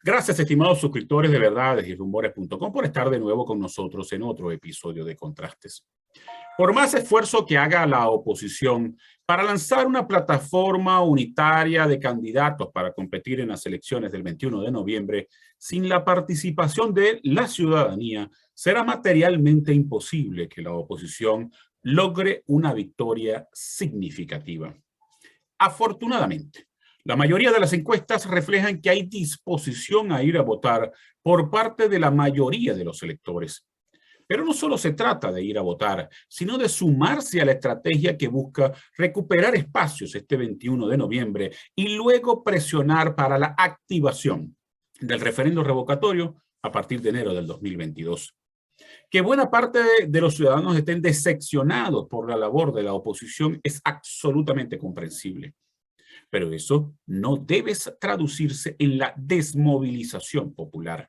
Gracias, estimados suscriptores de verdadesyrumores.com por estar de nuevo con nosotros en otro episodio de Contrastes. Por más esfuerzo que haga la oposición para lanzar una plataforma unitaria de candidatos para competir en las elecciones del 21 de noviembre, sin la participación de la ciudadanía, será materialmente imposible que la oposición logre una victoria significativa. Afortunadamente, la mayoría de las encuestas reflejan que hay disposición a ir a votar por parte de la mayoría de los electores. Pero no solo se trata de ir a votar, sino de sumarse a la estrategia que busca recuperar espacios este 21 de noviembre y luego presionar para la activación del referendo revocatorio a partir de enero del 2022. Que buena parte de los ciudadanos estén decepcionados por la labor de la oposición es absolutamente comprensible. Pero eso no debe traducirse en la desmovilización popular.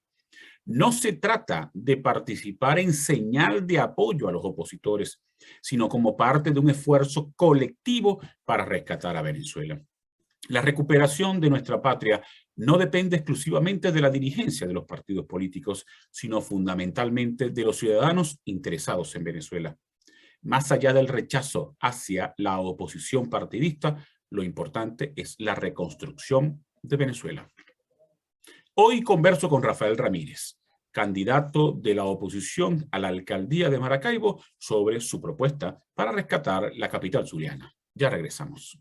No se trata de participar en señal de apoyo a los opositores, sino como parte de un esfuerzo colectivo para rescatar a Venezuela. La recuperación de nuestra patria no depende exclusivamente de la dirigencia de los partidos políticos, sino fundamentalmente de los ciudadanos interesados en Venezuela. Más allá del rechazo hacia la oposición partidista, lo importante es la reconstrucción de Venezuela. Hoy converso con Rafael Ramírez, candidato de la oposición a la alcaldía de Maracaibo, sobre su propuesta para rescatar la capital zuliana. Ya regresamos.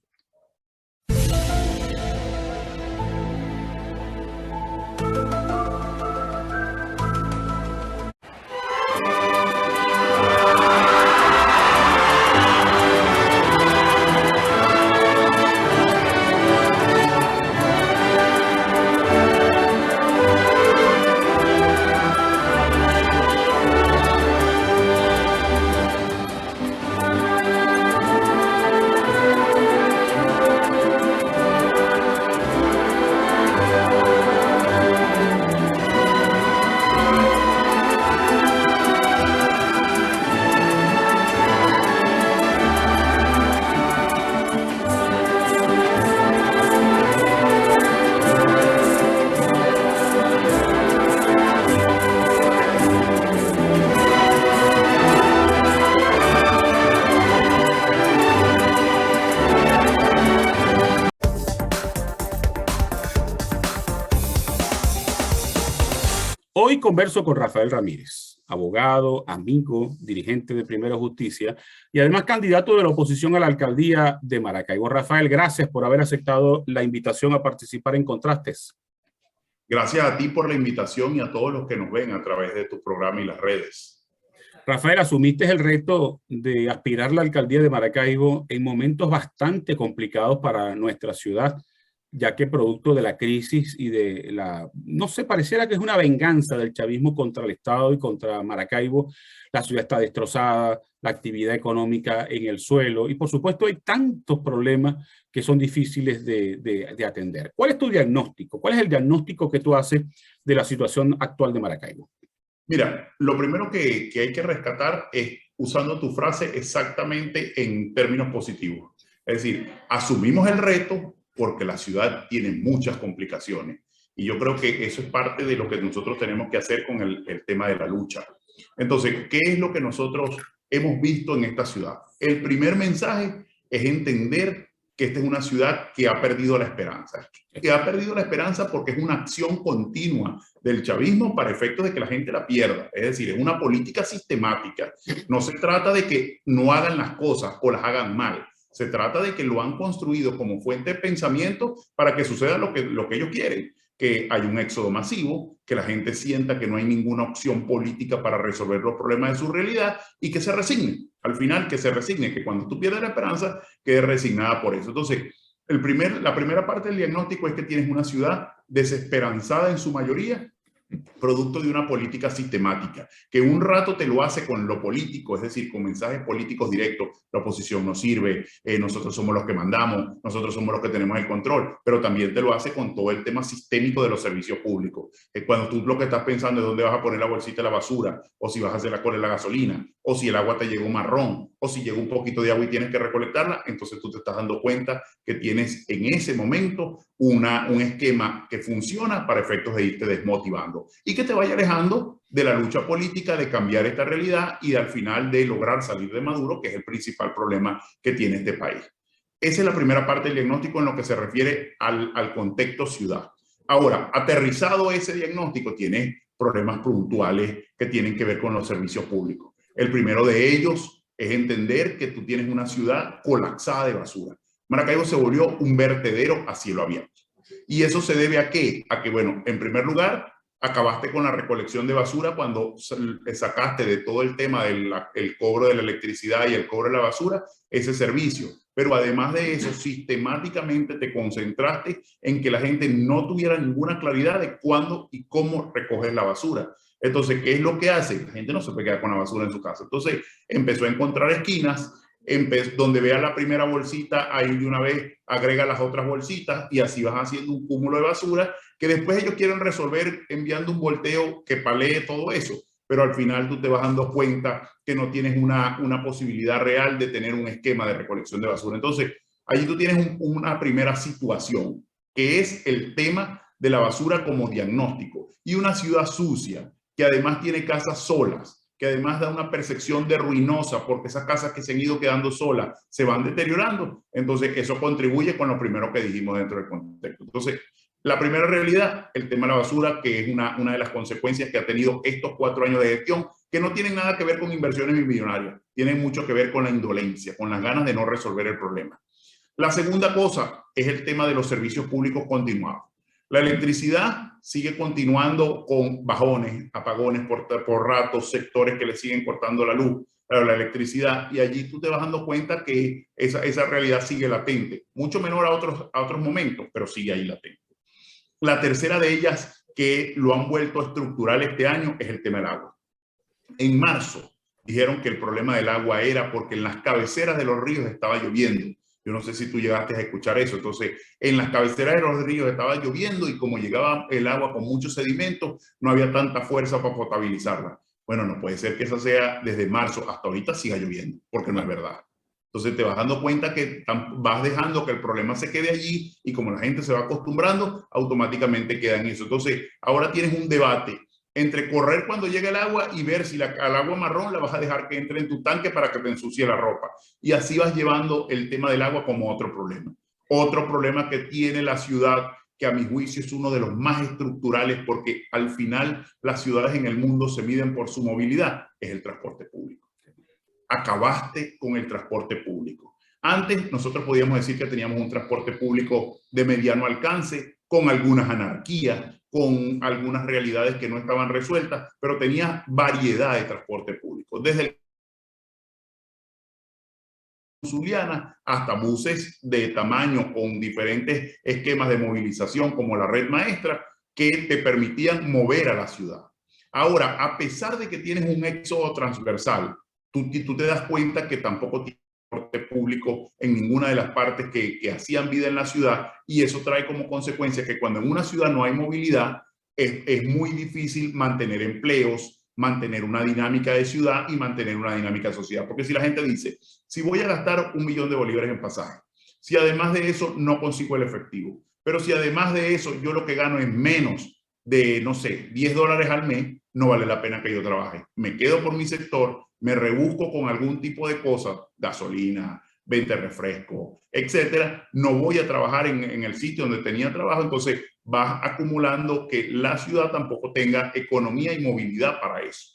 Hoy converso con Rafael Ramírez, abogado, amigo, dirigente de Primero Justicia y además candidato de la oposición a la alcaldía de Maracaibo. Rafael, gracias por haber aceptado la invitación a participar en Contrastes. Gracias a ti por la invitación y a todos los que nos ven a través de tu programa y las redes. Rafael, asumiste el reto de aspirar a la alcaldía de Maracaibo en momentos bastante complicados para nuestra ciudad, ya que producto de la crisis y de la, no sé, pareciera que es una venganza del chavismo contra el Estado y contra Maracaibo. La ciudad está destrozada, la actividad económica en el suelo y por supuesto hay tantos problemas que son difíciles de atender. ¿Cuál es tu diagnóstico? ¿Cuál es el diagnóstico que tú haces de la situación actual de Maracaibo? Mira, lo primero que hay que rescatar es, usando tu frase exactamente en términos positivos. Es decir, asumimos el reto porque la ciudad tiene muchas complicaciones. Y yo creo que eso es parte de lo que nosotros tenemos que hacer con el tema de la lucha. Entonces, ¿qué es lo que nosotros hemos visto en esta ciudad? El primer mensaje es entender que esta es una ciudad que ha perdido la esperanza. Que ha perdido la esperanza porque es una acción continua del chavismo para efectos de que la gente la pierda. Es decir, es una política sistemática. No se trata de que no hagan las cosas o las hagan mal. Se trata de que lo han construido como fuente de pensamiento para que suceda lo que ellos quieren, que hay un éxodo masivo, que la gente sienta que no hay ninguna opción política para resolver los problemas de su realidad y que se resigne. Al final, que se resigne, que cuando tú pierdes la esperanza, quede resignada por eso. Entonces, la primera parte del diagnóstico es que tienes una ciudad desesperanzada en su mayoría, producto de una política sistemática, que un rato te lo hace con lo político, es decir, con mensajes políticos directos. La oposición no sirve, nosotros somos los que mandamos, nosotros somos los que tenemos el control, pero también te lo hace con todo el tema sistémico de los servicios públicos. Cuando tú lo que estás pensando es dónde vas a poner la bolsita de la basura, o si vas a hacer la cola de la gasolina, o si el agua te llegó marrón, o si llegó un poquito de agua y tienes que recolectarla, entonces tú te estás dando cuenta que tienes en ese momento un esquema que funciona para efectos de irte desmotivando y que te vaya alejando de la lucha política de cambiar esta realidad y al final de lograr salir de Maduro, que es el principal problema que tiene este país. Esa es la primera parte del diagnóstico en lo que se refiere al contexto ciudad. Ahora, aterrizado ese diagnóstico, tiene problemas puntuales que tienen que ver con los servicios públicos. El primero de ellos es entender que tú tienes una ciudad colapsada de basura. Maracaibo se volvió un vertedero a cielo abierto. ¿Y eso se debe a qué? A que, bueno, en primer lugar, acabaste con la recolección de basura cuando sacaste de todo el tema del cobro de la electricidad y el cobro de la basura, ese servicio. Pero además de eso, sistemáticamente te concentraste en que la gente no tuviera ninguna claridad de cuándo y cómo recoger la basura. Entonces, ¿qué es lo que hace? La gente no se puede quedar con la basura en su casa. Entonces, empezó a encontrar esquinas, donde vea la primera bolsita, ahí de una vez agrega las otras bolsitas y así vas haciendo un cúmulo de basura que después ellos quieren resolver enviando un volteo que palee todo eso. Pero al final tú te vas dando cuenta que no tienes una posibilidad real de tener un esquema de recolección de basura. Entonces, allí tú tienes una primera situación, que es el tema de la basura como diagnóstico. Y una ciudad sucia, que además tiene casas solas, que además da una percepción de ruinosa, porque esas casas que se han ido quedando solas se van deteriorando. Entonces, eso contribuye con lo primero que dijimos dentro del contexto. Entonces, la primera realidad, el tema de la basura, que es una de las consecuencias que ha tenido estos 4 años de gestión, que no tienen nada que ver con inversiones millonarias, tienen mucho que ver con la indolencia, con las ganas de no resolver el problema. La segunda cosa es el tema de los servicios públicos continuados. La electricidad sigue continuando con bajones, apagones por ratos, sectores que le siguen cortando la luz, la electricidad, y allí tú te vas dando cuenta que esa realidad sigue latente, mucho menor a otros momentos, pero sigue ahí latente. La tercera de ellas, que lo han vuelto estructural este año, es el tema del agua. En marzo dijeron que el problema del agua era porque en las cabeceras de los ríos estaba lloviendo. Yo no sé si tú llegaste a escuchar eso. Entonces, en las cabeceras de los ríos estaba lloviendo y como llegaba el agua con mucho sedimento, no había tanta fuerza para potabilizarla. Bueno, no puede ser que eso sea desde marzo hasta ahorita siga lloviendo, porque no es verdad. Entonces te vas dando cuenta que vas dejando que el problema se quede allí y como la gente se va acostumbrando, automáticamente queda en eso. Entonces, ahora tienes un debate entre correr cuando llegue el agua y ver si al agua marrón la vas a dejar que entre en tu tanque para que te ensucie la ropa. Y así vas llevando el tema del agua como otro problema. Otro problema que tiene la ciudad, que a mi juicio es uno de los más estructurales, porque al final las ciudades en el mundo se miden por su movilidad, es el transporte público. Acabaste con el transporte público. Antes nosotros podíamos decir que teníamos un transporte público de mediano alcance, con algunas anarquías, con algunas realidades que no estaban resueltas, pero tenía variedad de transporte público, desde el Zuliana hasta buses de tamaño con diferentes esquemas de movilización como la red maestra que te permitían mover a la ciudad. Ahora, a pesar de que tienes un éxodo transversal, tú te das cuenta que tampoco tienes transporte público en ninguna de las partes que hacían vida en la ciudad, y eso trae como consecuencia que cuando en una ciudad no hay movilidad, es muy difícil mantener empleos, mantener una dinámica de ciudad y mantener una dinámica de sociedad. Porque si la gente dice, si voy a gastar 1 millón de bolívares en pasaje, si además de eso no consigo el efectivo, pero si además de eso yo lo que gano es menos de, no sé, $10 al mes, no vale la pena que yo trabaje. Me quedo por mi sector, me rebusco con algún tipo de cosas, gasolina, venta de refresco, etcétera. No voy a trabajar en el sitio donde tenía trabajo, entonces vas acumulando que la ciudad tampoco tenga economía y movilidad para eso.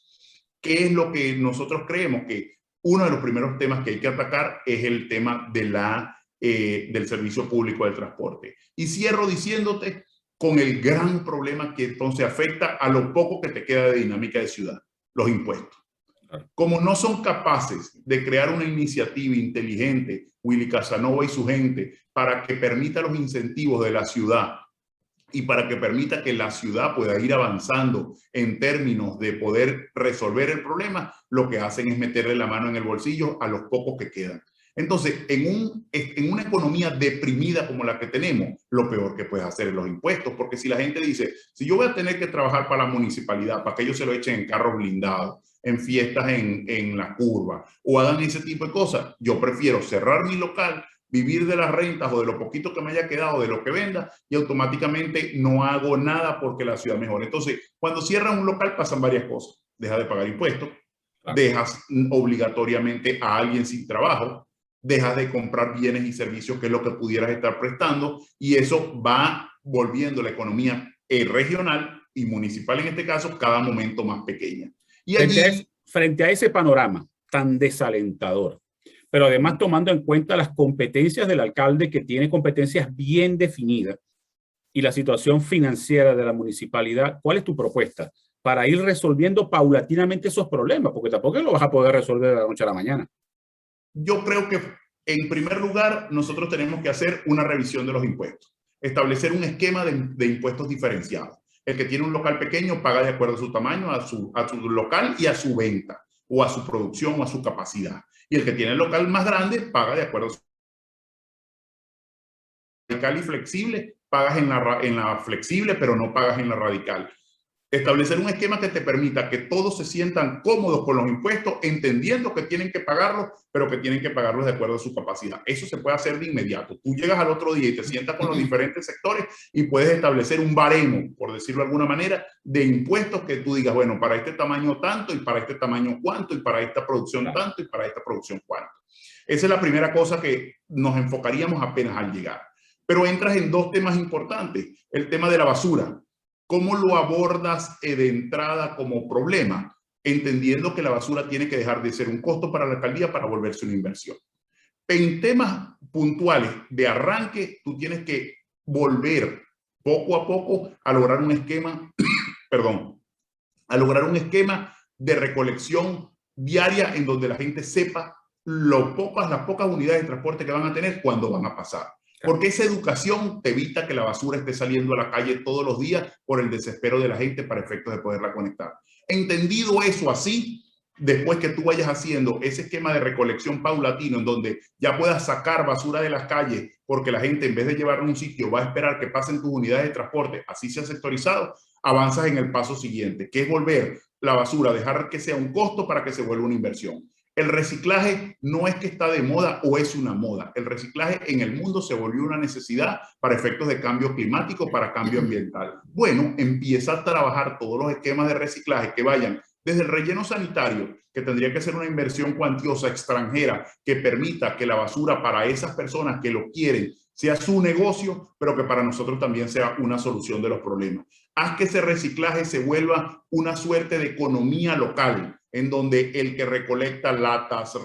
¿Qué es lo que nosotros creemos? Que uno de los primeros temas que hay que atacar es el tema del servicio público del transporte. Y cierro diciéndote con el gran problema que entonces afecta a lo poco que te queda de dinámica de ciudad, los impuestos. Como no son capaces de crear una iniciativa inteligente, Willy Casanova y su gente, para que permita los incentivos de la ciudad y para que permita que la ciudad pueda ir avanzando en términos de poder resolver el problema, lo que hacen es meterle la mano en el bolsillo a los pocos que quedan. Entonces, en una economía deprimida como la que tenemos, lo peor que puedes hacer es los impuestos, porque si la gente dice, si yo voy a tener que trabajar para la municipalidad, para que ellos se lo echen en carros blindados, en fiestas en la curva, o hagan ese tipo de cosas, yo prefiero cerrar mi local, vivir de las rentas o de lo poquito que me haya quedado, de lo que venda, y automáticamente no hago nada porque la ciudad mejora. Entonces, cuando cierran un local pasan varias cosas. Deja de pagar impuestos, dejas obligatoriamente a alguien sin trabajo, dejas de comprar bienes y servicios que es lo que pudieras estar prestando, y eso va volviendo la economía regional y municipal en este caso cada momento más pequeña. Y frente a ese panorama tan desalentador, pero además tomando en cuenta las competencias del alcalde, que tiene competencias bien definidas, y la situación financiera de la municipalidad, ¿cuál es tu propuesta para ir resolviendo paulatinamente esos problemas? Porque tampoco lo vas a poder resolver de la noche a la mañana. Yo creo que, en primer lugar, nosotros tenemos que hacer una revisión de los impuestos, establecer un esquema de impuestos diferenciados. El que tiene un local pequeño paga de acuerdo a su tamaño, a su local y a su venta, o a su producción o a su capacidad. Y el que tiene el local más grande paga de acuerdo a su radical y flexible, pagas en la flexible, pero no pagas en la radical. Establecer un esquema que te permita que todos se sientan cómodos con los impuestos, entendiendo que tienen que pagarlos, pero que tienen que pagarlos de acuerdo a su capacidad. Eso se puede hacer de inmediato. Tú llegas al otro día y te sientas con los diferentes sectores y puedes establecer un baremo, por decirlo de alguna manera, de impuestos que tú digas, bueno, para este tamaño tanto, y para este tamaño cuánto, y para esta producción tanto, y para esta producción cuánto. Esa es la primera cosa que nos enfocaríamos apenas al llegar. Pero entras en dos temas importantes. El tema de la basura. ¿Cómo lo abordas de entrada como problema? Entendiendo que la basura tiene que dejar de ser un costo para la alcaldía para volverse una inversión. En temas puntuales de arranque, tú tienes que volver poco a poco a lograr un esquema, a lograr un esquema de recolección diaria en donde la gente sepa las pocas unidades de transporte que van a tener cuando van a pasar. Porque esa educación te evita que la basura esté saliendo a la calle todos los días por el desespero de la gente para efectos de poderla conectar. Entendido eso así, después que tú vayas haciendo ese esquema de recolección paulatino en donde ya puedas sacar basura de las calles, porque la gente en vez de llevarla a un sitio va a esperar que pasen tus unidades de transporte, así sea sectorizado, avanzas en el paso siguiente, que es volver la basura, dejar que sea un costo para que se vuelva una inversión. El reciclaje no es que está de moda o es una moda. El reciclaje en el mundo se volvió una necesidad para efectos de cambio climático, para cambio ambiental. Bueno, empieza a trabajar todos los esquemas de reciclaje que vayan desde el relleno sanitario, que tendría que ser una inversión cuantiosa extranjera que permita que la basura para esas personas que lo quieren sea su negocio, pero que para nosotros también sea una solución de los problemas. Haz que ese reciclaje se vuelva una suerte de economía local, en donde el que recolecta latas,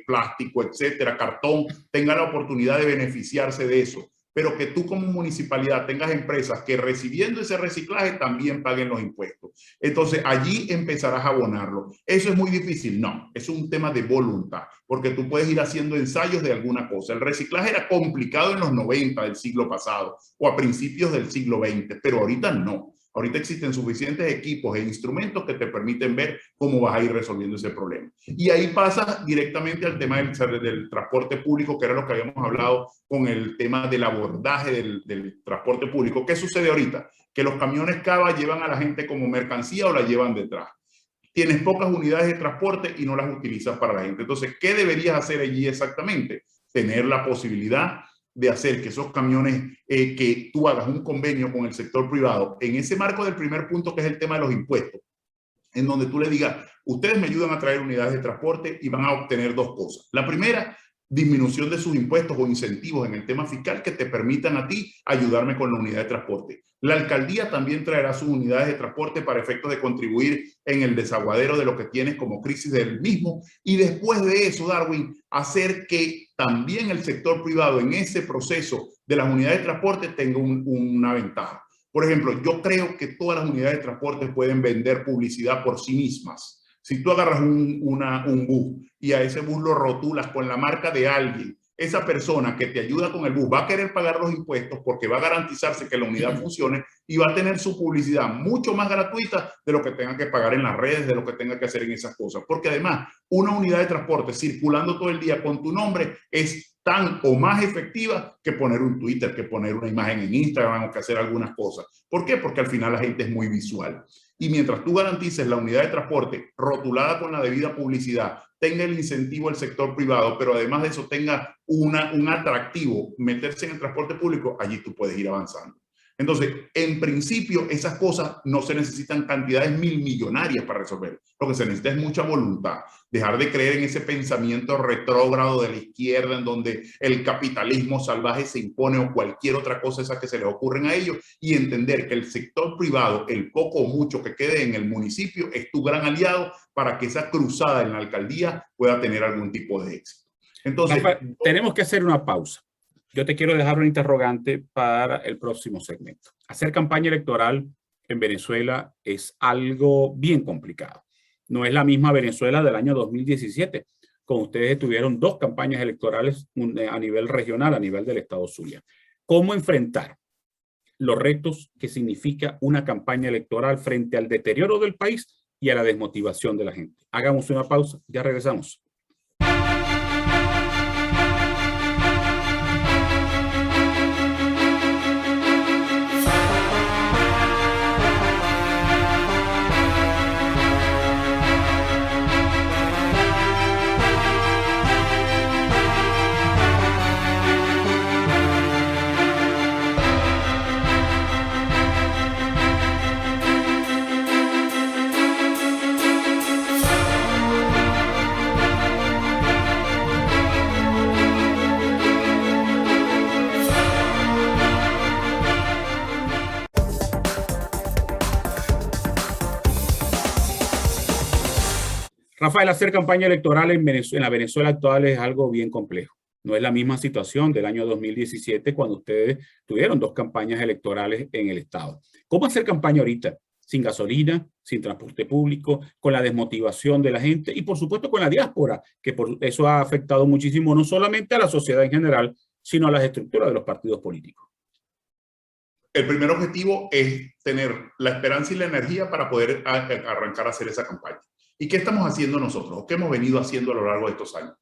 plástico, etcétera, cartón, tenga la oportunidad de beneficiarse de eso, pero que tú como municipalidad tengas empresas que recibiendo ese reciclaje también paguen los impuestos. Entonces allí empezarás a abonarlo. ¿Eso es muy difícil? No, es un tema de voluntad, porque tú puedes ir haciendo ensayos de alguna cosa. El reciclaje era complicado en los 90 del siglo pasado o a principios del siglo XX, pero ahorita no. Ahorita existen suficientes equipos e instrumentos que te permiten ver cómo vas a ir resolviendo ese problema. Y ahí pasa directamente al tema del transporte público, que era lo que habíamos hablado con el tema del abordaje del transporte público. ¿Qué sucede ahorita? Que los camiones Cava llevan a la gente como mercancía o la llevan detrás. Tienes pocas unidades de transporte y no las utilizas para la gente. Entonces, ¿qué deberías hacer allí exactamente? Tener la posibilidad de hacer que esos camiones, que tú hagas un convenio con el sector privado, en ese marco del primer punto, que es el tema de los impuestos, en donde tú le digas, ustedes me ayudan a traer unidades de transporte y van a obtener dos cosas. La primera, disminución de sus impuestos o incentivos en el tema fiscal que te permitan a ti ayudarme con la unidad de transporte. La alcaldía también traerá sus unidades de transporte para efectos de contribuir en el desaguadero de lo que tienes como crisis del mismo. Y después de eso, Darwin, hacer que también el sector privado en ese proceso de las unidades de transporte tenga una ventaja. Por ejemplo, yo creo que todas las unidades de transporte pueden vender publicidad por sí mismas. Si tú agarras un bus y a ese bus lo rotulas con la marca de alguien esa persona que te ayuda con el bus va a querer pagar los impuestos porque va a garantizarse que la unidad funcione y va a tener su publicidad mucho más gratuita de lo que tenga que pagar en las redes, de lo que tenga que hacer en esas cosas. Porque además, una unidad de transporte circulando todo el día con tu nombre es tan o más efectiva que poner un Twitter, que poner una imagen en Instagram o que hacer algunas cosas. ¿Por qué? Porque al final la gente es muy visual. Y mientras tú garantices la unidad de transporte rotulada con la debida publicidad, tenga el incentivo del sector privado, pero además de eso tenga un atractivo, meterse en el transporte público, allí tú puedes ir avanzando. Entonces, en principio, esas cosas no se necesitan cantidades millonarias para resolver. Lo que se necesita es mucha voluntad. Dejar de creer en ese pensamiento retrógrado de la izquierda en donde el capitalismo salvaje se impone o cualquier otra cosa esa que se les ocurren a ellos y entender que el sector privado, el poco o mucho que quede en el municipio, es tu gran aliado para que esa cruzada en la alcaldía pueda tener algún tipo de éxito. Entonces, Rafael, tenemos que hacer una pausa. Yo te quiero dejar un interrogante para el próximo segmento. Hacer campaña electoral en Venezuela es algo bien complicado. No es la misma Venezuela del año 2017, cuando ustedes tuvieron 2 campañas electorales a nivel regional, a nivel del estado Zulia. ¿Cómo enfrentar los retos que significa una campaña electoral frente al deterioro del país y a la desmotivación de la gente? Hagamos una pausa, ya regresamos. Rafael, hacer campaña electoral en la Venezuela actual es algo bien complejo. No es la misma situación del año 2017 cuando ustedes tuvieron 2 campañas electorales en el estado. ¿Cómo hacer campaña ahorita? Sin gasolina, sin transporte público, con la desmotivación de la gente y por supuesto con la diáspora, que por eso ha afectado muchísimo no solamente a la sociedad en general, sino a las estructuras de los partidos políticos. El primer objetivo es tener la esperanza y la energía para poder arrancar a hacer esa campaña. ¿Y qué estamos haciendo nosotros? ¿O qué hemos venido haciendo a lo largo de estos años?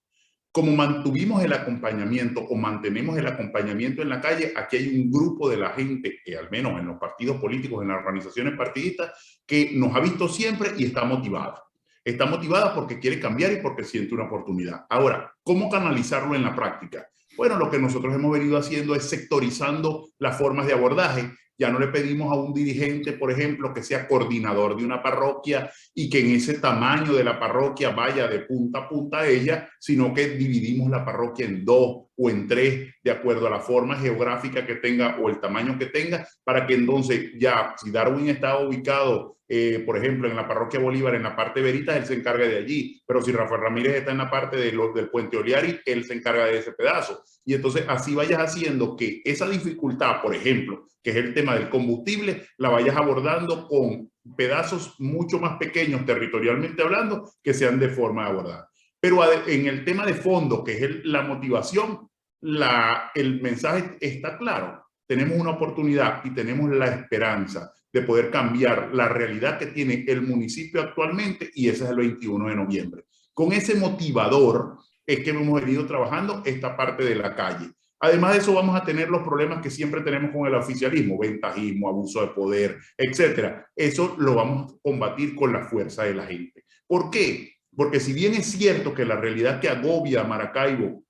Como mantuvimos el acompañamiento o mantenemos el acompañamiento en la calle, aquí hay un grupo de la gente, que al menos en los partidos políticos, en las organizaciones partidistas, que nos ha visto siempre y está motivada. Está motivada porque quiere cambiar y porque siente una oportunidad. Ahora, ¿cómo canalizarlo en la práctica? Bueno, lo que nosotros hemos venido haciendo es sectorizando las formas de abordaje. Ya no le pedimos a un dirigente, por ejemplo, que sea coordinador de una parroquia y que en ese tamaño de la parroquia vaya de punta a punta a ella, sino que dividimos la parroquia en 2 o en 3, de acuerdo a la forma geográfica que tenga o el tamaño que tenga, para que entonces ya, si Darwin está ubicado, por ejemplo, en la parroquia Bolívar, en la parte de Veritas, él se encarga de allí, pero si Rafael Ramírez está en la parte del Puente Oliari, él se encarga de ese pedazo. Y entonces así vayas haciendo que esa dificultad, por ejemplo, que es el tema del combustible, la vayas abordando con pedazos mucho más pequeños territorialmente hablando, que sean de forma de abordar. Pero en el tema de fondo, que es la motivación, el mensaje está claro. Tenemos una oportunidad y tenemos la esperanza de poder cambiar la realidad que tiene el municipio actualmente, y ese es el 21 de noviembre. Con ese motivador es que hemos venido trabajando esta parte de la calle. Además de eso, vamos a tener los problemas que siempre tenemos con el oficialismo, ventajismo, abuso de poder, etcétera. Eso lo vamos a combatir con la fuerza de la gente. ¿Por qué? Porque si bien es cierto que la realidad que agobia a Maracaibo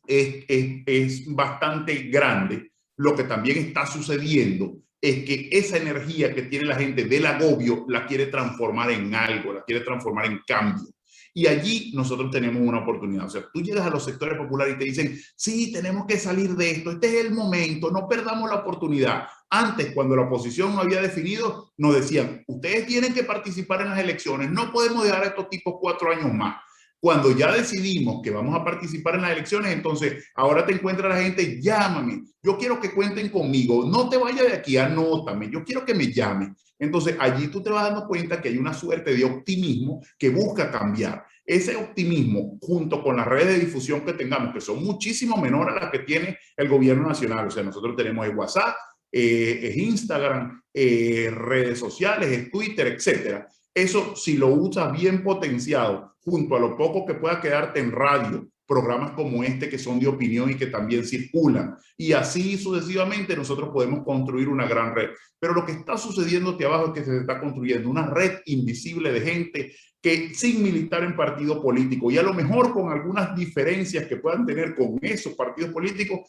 es bastante grande, lo que también está sucediendo es que esa energía que tiene la gente del agobio la quiere transformar en algo, la quiere transformar en cambio. Y allí nosotros tenemos una oportunidad. O sea, tú llegas a los sectores populares y te dicen, sí, tenemos que salir de esto, este es el momento, no perdamos la oportunidad. Antes, cuando la oposición no había definido, nos decían, ustedes tienen que participar en las elecciones, no podemos dejar a estos tipos 4 años más. Cuando ya decidimos que vamos a participar en las elecciones, entonces ahora te encuentra la gente, llámame, yo quiero que cuenten conmigo, no te vayas de aquí, anótame, yo quiero que me llamen. Entonces allí tú te vas dando cuenta que hay una suerte de optimismo que busca cambiar. Ese optimismo, junto con las redes de difusión que tengamos, que son muchísimo menores a las que tiene el gobierno nacional, o sea, nosotros tenemos el WhatsApp, es Instagram, redes sociales, es Twitter, etcétera. Eso, si lo usas bien potenciado, junto a lo poco que pueda quedarte en radio, programas como este que son de opinión y que también circulan, y así sucesivamente nosotros podemos construir una gran red. Pero lo que está sucediendo aquí abajo es que se está construyendo una red invisible de gente que sin militar en partido político, y a lo mejor con algunas diferencias que puedan tener con esos partidos políticos,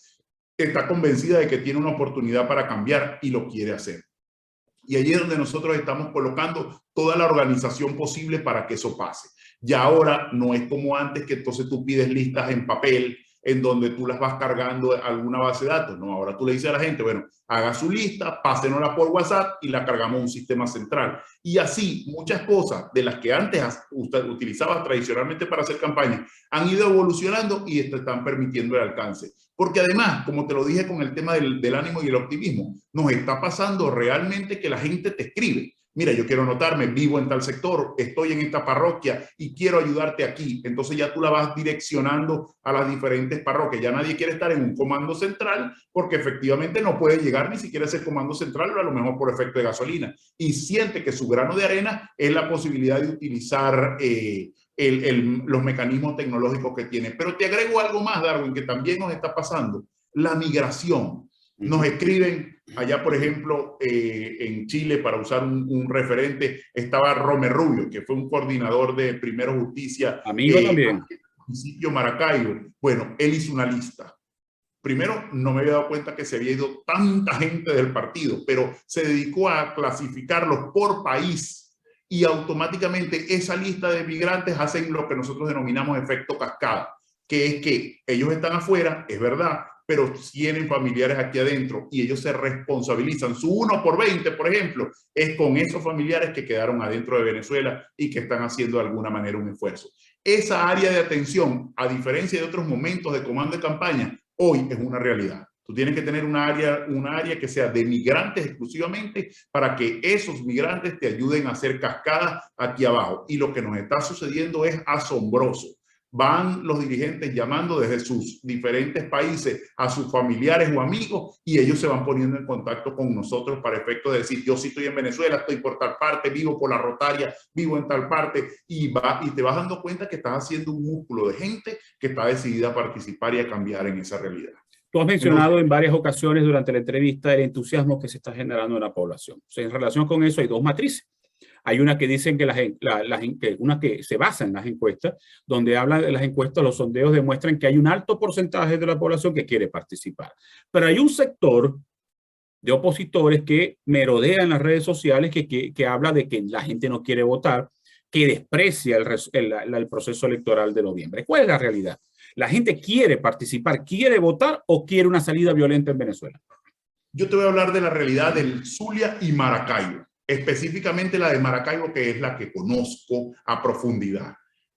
está convencida de que tiene una oportunidad para cambiar y lo quiere hacer. Y allí es donde nosotros estamos colocando toda la organización posible para que eso pase. Ya ahora no es como antes, que entonces tú pides listas en papel, en donde tú las vas cargando a alguna base de datos. No, ahora tú le dices a la gente, bueno, haga su lista, pásenosla por WhatsApp y la cargamos a un sistema central. Y así muchas cosas de las que antes usted utilizaba tradicionalmente para hacer campaña han ido evolucionando y te están permitiendo el alcance. Porque además, como te lo dije con el tema del ánimo y el optimismo, nos está pasando realmente que la gente te escribe. Mira, yo quiero anotarme, vivo en tal sector, estoy en esta parroquia y quiero ayudarte aquí. Entonces ya tú la vas direccionando a las diferentes parroquias. Ya nadie quiere estar en un comando central porque efectivamente no puede llegar ni siquiera a ese comando central, o a lo mejor por efecto de gasolina. Y siente que su grano de arena es la posibilidad de utilizar los mecanismos tecnológicos que tiene. Pero te agrego algo más, Darwin, que también nos está pasando: la migración. Nos escriben allá, por ejemplo, en Chile, para usar un referente, estaba Romer Rubio, que fue un coordinador de Primero Justicia. Amigo también. En el municipio Maracaibo. Bueno, él hizo una lista. Primero, no me había dado cuenta que se había ido tanta gente del partido, pero se dedicó a clasificarlos por país, y automáticamente esa lista de migrantes hacen lo que nosotros denominamos efecto cascada, que es que ellos están afuera, es verdad, pero tienen familiares aquí adentro y ellos se responsabilizan. Su 1 por 20, por ejemplo, es con esos familiares que quedaron adentro de Venezuela y que están haciendo de alguna manera un esfuerzo. Esa área de atención, a diferencia de otros momentos de comando de campaña, hoy es una realidad. Tú tienes que tener una área que sea de migrantes exclusivamente, para que esos migrantes te ayuden a hacer cascadas aquí abajo. Y lo que nos está sucediendo es asombroso. Van los dirigentes llamando desde sus diferentes países a sus familiares o amigos, y ellos se van poniendo en contacto con nosotros para efecto de decir: yo sí estoy en Venezuela, estoy por tal parte, vivo por la Rotaria, vivo en tal parte, y te vas dando cuenta que estás haciendo un músculo de gente que está decidida a participar y a cambiar en esa realidad. Tú has mencionado en varias ocasiones durante la entrevista el entusiasmo que se está generando en la población. O sea, en relación con eso hay dos matrices. Hay una que dicen que una que se basa en las encuestas, donde habla de las encuestas, los sondeos demuestran que hay un alto porcentaje de la población que quiere participar. Pero hay un sector de opositores que merodea en las redes sociales que habla de que la gente no quiere votar, que desprecia el proceso electoral de noviembre. ¿Cuál es la realidad? ¿La gente quiere participar, quiere votar, o quiere una salida violenta en Venezuela? Yo te voy a hablar de la realidad del Zulia y Maracaibo. Específicamente la de Maracaibo, que es la que conozco a profundidad.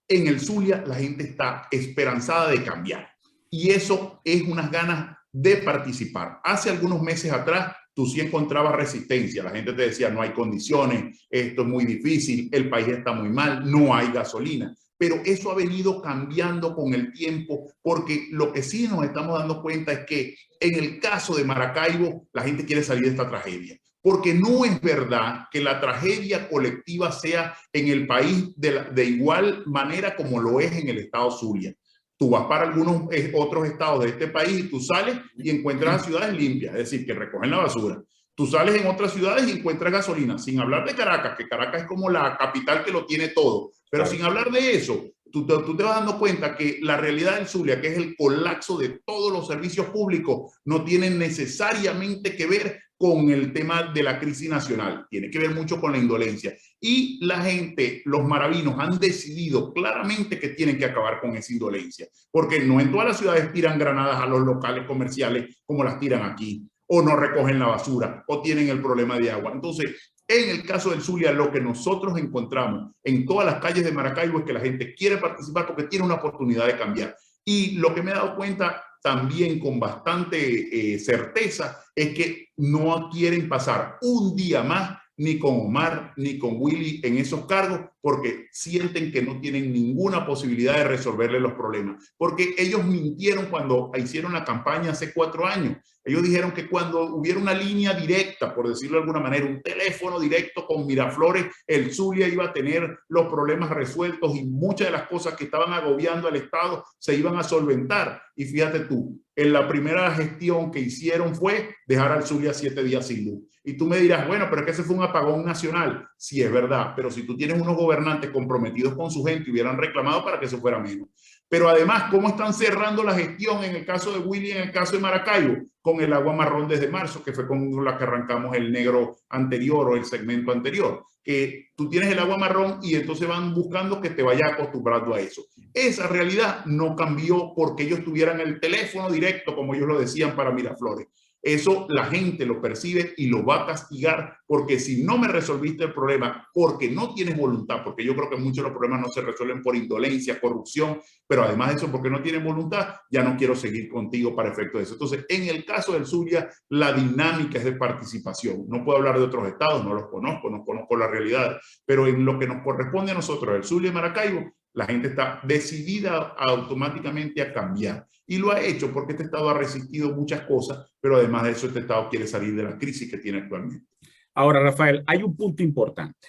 En el Zulia la gente está esperanzada de cambiar, y eso es unas ganas de participar. Hace algunos meses atrás tú sí encontrabas resistencia. La gente te decía: no hay condiciones, esto es muy difícil, el país está muy mal, no hay gasolina. Pero eso ha venido cambiando con el tiempo, porque lo que sí nos estamos dando cuenta es que en el caso de Maracaibo la gente quiere salir de esta tragedia. Porque no es verdad que la tragedia colectiva sea en el país de igual manera como lo es en el estado Zulia. Tú vas para algunos otros estados de este país y tú sales y encuentras ciudades limpias, es decir, que recogen la basura. Tú sales en otras ciudades y encuentras gasolina, sin hablar de Caracas, que Caracas es como la capital que lo tiene todo. Pero sin hablar de eso, tú te vas dando cuenta que la realidad del Zulia, que es el colapso de todos los servicios públicos, no tiene necesariamente que ver con el tema de la crisis nacional. Tiene que ver mucho con la indolencia. Y la gente, los maravinos, han decidido claramente que tienen que acabar con esa indolencia. Porque no en todas las ciudades tiran granadas a los locales comerciales como las tiran aquí, o no recogen la basura, o tienen el problema de agua. Entonces, En el caso del Zulia, lo que nosotros encontramos en todas las calles de Maracaibo es que la gente quiere participar porque tiene una oportunidad de cambiar. Y lo que me he dado cuenta también con bastante certeza es que no quieren pasar un día más ni con Omar ni con Willy en esos cargos porque sienten que no tienen ninguna posibilidad de resolverle los problemas. Porque ellos mintieron cuando hicieron la campaña hace 4 años. Ellos dijeron que cuando hubiera una línea directa, por decirlo de alguna manera, un teléfono directo con Miraflores, el Zulia iba a tener los problemas resueltos y muchas de las cosas que estaban agobiando al Estado se iban a solventar. Y fíjate tú, en la primera gestión que hicieron fue dejar al Zulia 7 días sin luz. Y tú me dirás, bueno, pero es que ese fue un apagón nacional. Sí, es verdad, pero si tú tienes unos gobernantes comprometidos con su gente, hubieran reclamado para que eso fuera menos. Pero además, ¿cómo están cerrando la gestión en el caso de Willy, en el caso de Maracaibo? Con el agua marrón desde marzo, que fue con la que arrancamos el negro anterior o el segmento anterior. Que tú tienes el agua marrón y entonces van buscando que te vayas acostumbrando a eso. Esa realidad no cambió porque ellos tuvieran el teléfono directo, como ellos lo decían, para Miraflores. Eso la gente lo percibe y lo va a castigar porque si no me resolviste el problema, porque no tienes voluntad, porque yo creo que muchos de los problemas no se resuelven por indolencia, corrupción, pero además de eso, porque no tienen voluntad, ya no quiero seguir contigo para efecto de eso. Entonces, en el caso del Zulia, la dinámica es de participación. No puedo hablar de otros estados, no los conozco, no conozco la realidad, pero en lo que nos corresponde a nosotros, el Zulia y Maracaibo, la gente está decidida automáticamente a cambiar. Y lo ha hecho porque este Estado ha resistido muchas cosas, pero además de eso este Estado quiere salir de la crisis que tiene actualmente. Ahora, Rafael, hay un punto importante.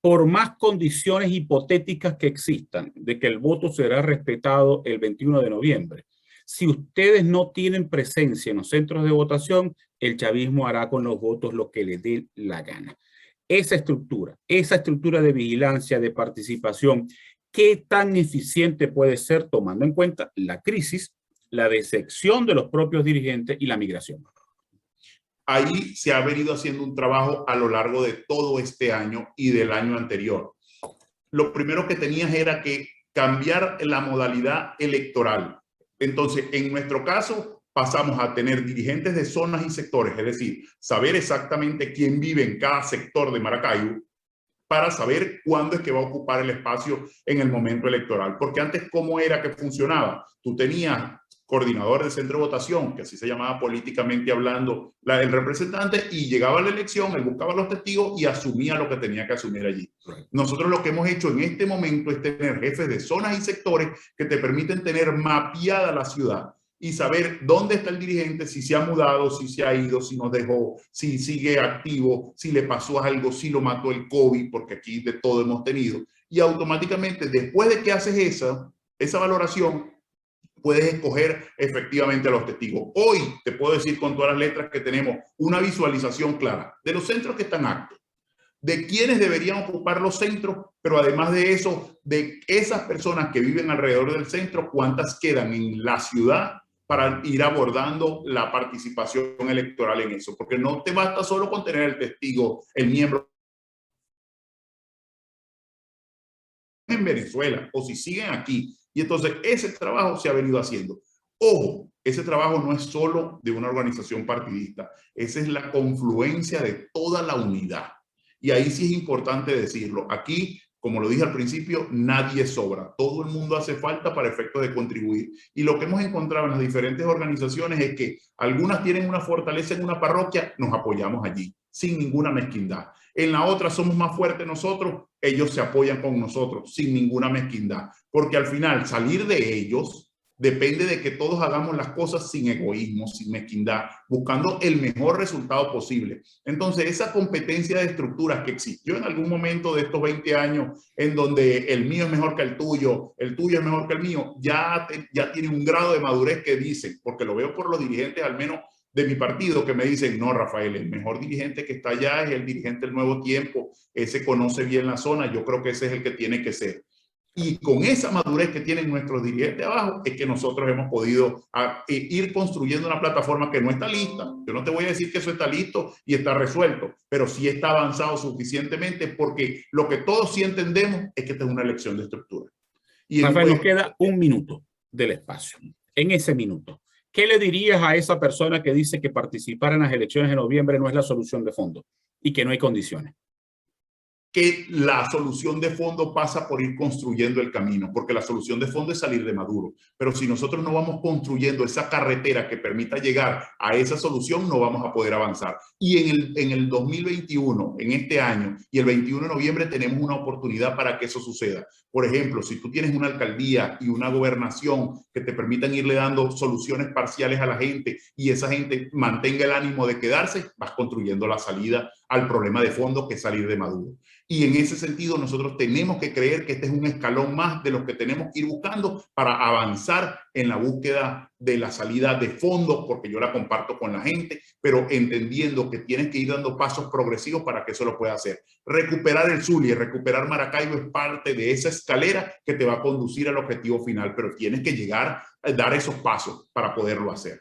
Por más condiciones hipotéticas que existan de que el voto será respetado el 21 de noviembre, si ustedes no tienen presencia en los centros de votación, el chavismo hará con los votos lo que le dé la gana. Esa estructura de vigilancia, de participación, ¿qué tan eficiente puede ser tomando en cuenta la crisis, la decepción de los propios dirigentes y la migración? Ahí se ha venido haciendo un trabajo a lo largo de todo este año y del año anterior. Lo primero que tenías era que cambiar la modalidad electoral. Entonces, en nuestro caso, pasamos a tener dirigentes de zonas y sectores, es decir, saber exactamente quién vive en cada sector de Maracaibo para saber cuándo es que va a ocupar el espacio en el momento electoral. Porque antes, ¿cómo era que funcionaba? Tú tenías coordinador de centro de votación, que así se llamaba políticamente hablando el representante, y llegaba a la elección, él buscaba los testigos y asumía lo que tenía que asumir allí. Nosotros lo que hemos hecho en este momento es tener jefes de zonas y sectores que te permiten tener mapeada la ciudad y saber dónde está el dirigente, si se ha mudado, si se ha ido, si nos dejó, si sigue activo, si le pasó algo, si lo mató el COVID, porque aquí de todo hemos tenido. Y automáticamente, después de que haces esa valoración, puedes escoger efectivamente a los testigos. Hoy te puedo decir con todas las letras que tenemos una visualización clara de los centros que están activos, de quiénes deberían ocupar los centros, pero además de eso, de esas personas que viven alrededor del centro, cuántas quedan en la ciudad para ir abordando la participación electoral en eso, porque no te basta solo con tener el testigo, el miembro en Venezuela, o si siguen aquí. Y entonces ese trabajo se ha venido haciendo. Ojo, ese trabajo no es solo de una organización partidista, esa es la confluencia de toda la unidad. Y ahí sí es importante decirlo. Aquí, como lo dije al principio, nadie sobra. Todo el mundo hace falta para efectos de contribuir. Y lo que hemos encontrado en las diferentes organizaciones es que algunas tienen una fortaleza en una parroquia, nos apoyamos allí, sin ninguna mezquindad. En la otra somos más fuertes nosotros, ellos se apoyan con nosotros, sin ninguna mezquindad. Porque al final, salir de ellos depende de que todos hagamos las cosas sin egoísmo, sin mezquindad, buscando el mejor resultado posible. Entonces, esa competencia de estructuras que existió en algún momento de estos 20 años, en donde el mío es mejor que el tuyo es mejor que el mío, ya tiene un grado de madurez que dicen, porque lo veo por los dirigentes al menos de mi partido, que me dicen, no, Rafael, el mejor dirigente que está allá es el dirigente del Nuevo Tiempo, ese conoce bien la zona, yo creo que ese es el que tiene que ser. Y con esa madurez que tienen nuestros dirigentes abajo es que nosotros hemos podido ir construyendo una plataforma que no está lista. Yo no te voy a decir que eso está listo y está resuelto, pero sí está avanzado suficientemente porque lo que todos sí entendemos es que esta es una elección de estructura. Y Rafael, nos queda un minuto del espacio. En ese minuto, ¿qué le dirías a esa persona que dice que participar en las elecciones de noviembre no es la solución de fondo y que no hay condiciones? que la solución de fondo pasa por ir construyendo el camino, porque la solución de fondo es salir de Maduro. Pero si nosotros no vamos construyendo esa carretera que permita llegar a esa solución, no vamos a poder avanzar. Y en el 2021, en este año, y el 21 de noviembre tenemos una oportunidad para que eso suceda. Por ejemplo, si tú tienes una alcaldía y una gobernación que te permitan irle dando soluciones parciales a la gente y esa gente mantenga el ánimo de quedarse, vas construyendo la salida al problema de fondo que es salir de Maduro. Y en ese sentido nosotros tenemos que creer que este es un escalón más de los que tenemos que ir buscando para avanzar en la búsqueda de la salida de fondo, porque yo la comparto con la gente, pero entendiendo que tienes que ir dando pasos progresivos para que eso lo pueda hacer. Recuperar el Zulia, recuperar Maracaibo es parte de esa escalera que te va a conducir al objetivo final, pero tienes que llegar a dar esos pasos para poderlo hacer.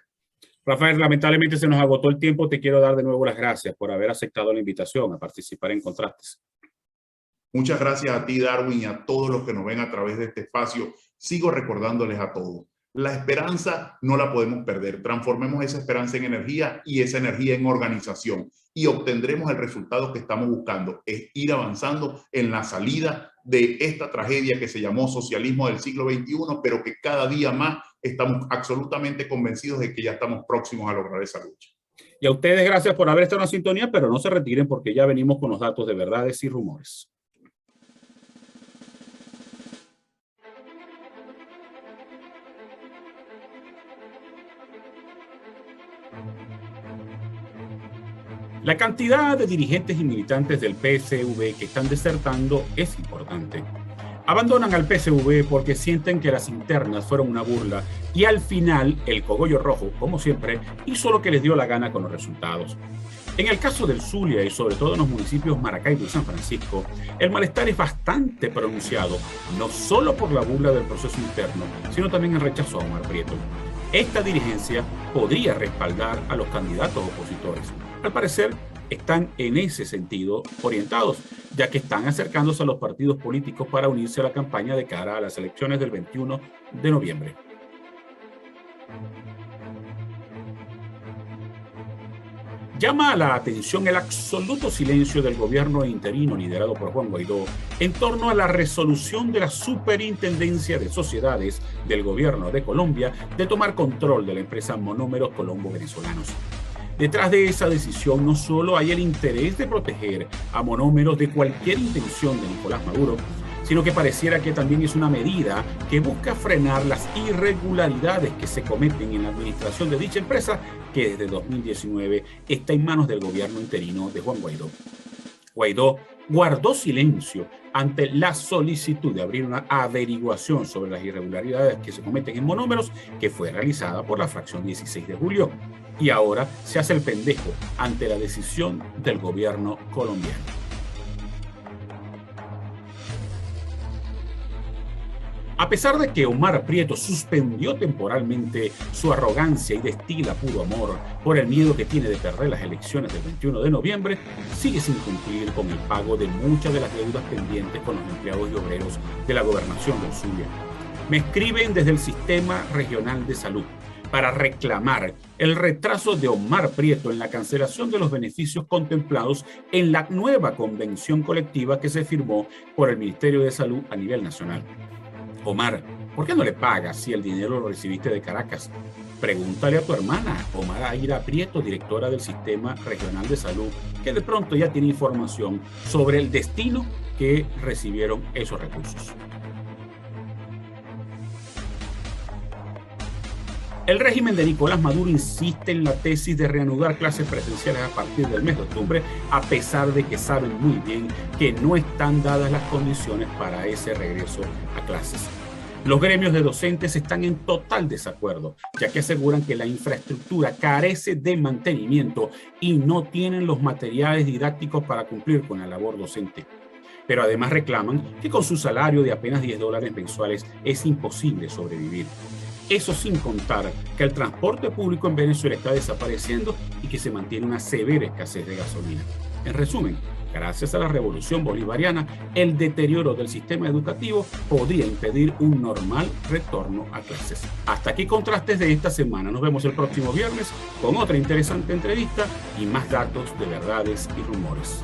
Rafael, lamentablemente se nos agotó el tiempo. Te quiero dar de nuevo las gracias por haber aceptado la invitación a participar en Contrastes. Muchas gracias a ti, Darwin, y a todos los que nos ven a través de este espacio. Sigo recordándoles a todos, la esperanza no la podemos perder. Transformemos esa esperanza en energía y esa energía en organización y obtendremos el resultado que estamos buscando, es ir avanzando en la salida de esta tragedia que se llamó socialismo del siglo XXI, pero que cada día más estamos absolutamente convencidos de que ya estamos próximos a lograr esa lucha. Y a ustedes gracias por haber estado en la sintonía, pero no se retiren porque ya venimos con los datos de verdades y rumores. La cantidad de dirigentes y militantes del PSV que están desertando es importante. Abandonan al PSV porque sienten que las internas fueron una burla y al final el cogollo rojo, como siempre, hizo lo que les dio la gana con los resultados. En el caso del Zulia y sobre todo en los municipios Maracaibo y San Francisco, el malestar es bastante pronunciado, no solo por la burla del proceso interno, sino también el rechazo a Omar Prieto. Esta dirigencia podría respaldar a los candidatos opositores. Al parecer, están en ese sentido orientados, ya que están acercándose a los partidos políticos para unirse a la campaña de cara a las elecciones del 21 de noviembre. Llama la atención el absoluto silencio del gobierno interino liderado por Juan Guaidó en torno a la resolución de la Superintendencia de Sociedades del gobierno de Colombia de tomar control de la empresa Monómeros Colombo Venezolanos. Detrás de esa decisión no solo hay el interés de proteger a monómeros de cualquier intención de Nicolás Maduro, sino que pareciera que también es una medida que busca frenar las irregularidades que se cometen en la administración de dicha empresa, que desde 2019 está en manos del gobierno interino de Juan Guaidó. Guaidó guardó silencio ante la solicitud de abrir una averiguación sobre las irregularidades que se cometen en monómeros, que fue realizada por la fracción 16 de julio. Y ahora se hace el pendejo ante la decisión del gobierno colombiano. A pesar de que Omar Prieto suspendió temporalmente su arrogancia y destila puro amor por el miedo que tiene de perder las elecciones del 21 de noviembre, sigue sin cumplir con el pago de muchas de las deudas pendientes con los empleados y obreros de la gobernación del Zulia. Me escriben desde el Sistema Regional de Salud para reclamar el retraso de Omar Prieto en la cancelación de los beneficios contemplados en la nueva convención colectiva que se firmó por el Ministerio de Salud a nivel nacional. Omar, ¿por qué no le pagas si el dinero lo recibiste de Caracas? Pregúntale a tu hermana, Omar Aira Prieto, directora del Sistema Regional de Salud, que de pronto ya tiene información sobre el destino que recibieron esos recursos. El régimen de Nicolás Maduro insiste en la tesis de reanudar clases presenciales a partir del mes de octubre, a pesar de que saben muy bien que no están dadas las condiciones para ese regreso a clases. Los gremios de docentes están en total desacuerdo, ya que aseguran que la infraestructura carece de mantenimiento y no tienen los materiales didácticos para cumplir con la labor docente. Pero además reclaman que con su salario de apenas $10 mensuales es imposible sobrevivir. Eso sin contar que el transporte público en Venezuela está desapareciendo y que se mantiene una severa escasez de gasolina. En resumen, gracias a la revolución bolivariana, el deterioro del sistema educativo podría impedir un normal retorno a clases. Hasta aquí Contrastes de esta semana. Nos vemos el próximo viernes con otra interesante entrevista y más datos de verdades y rumores.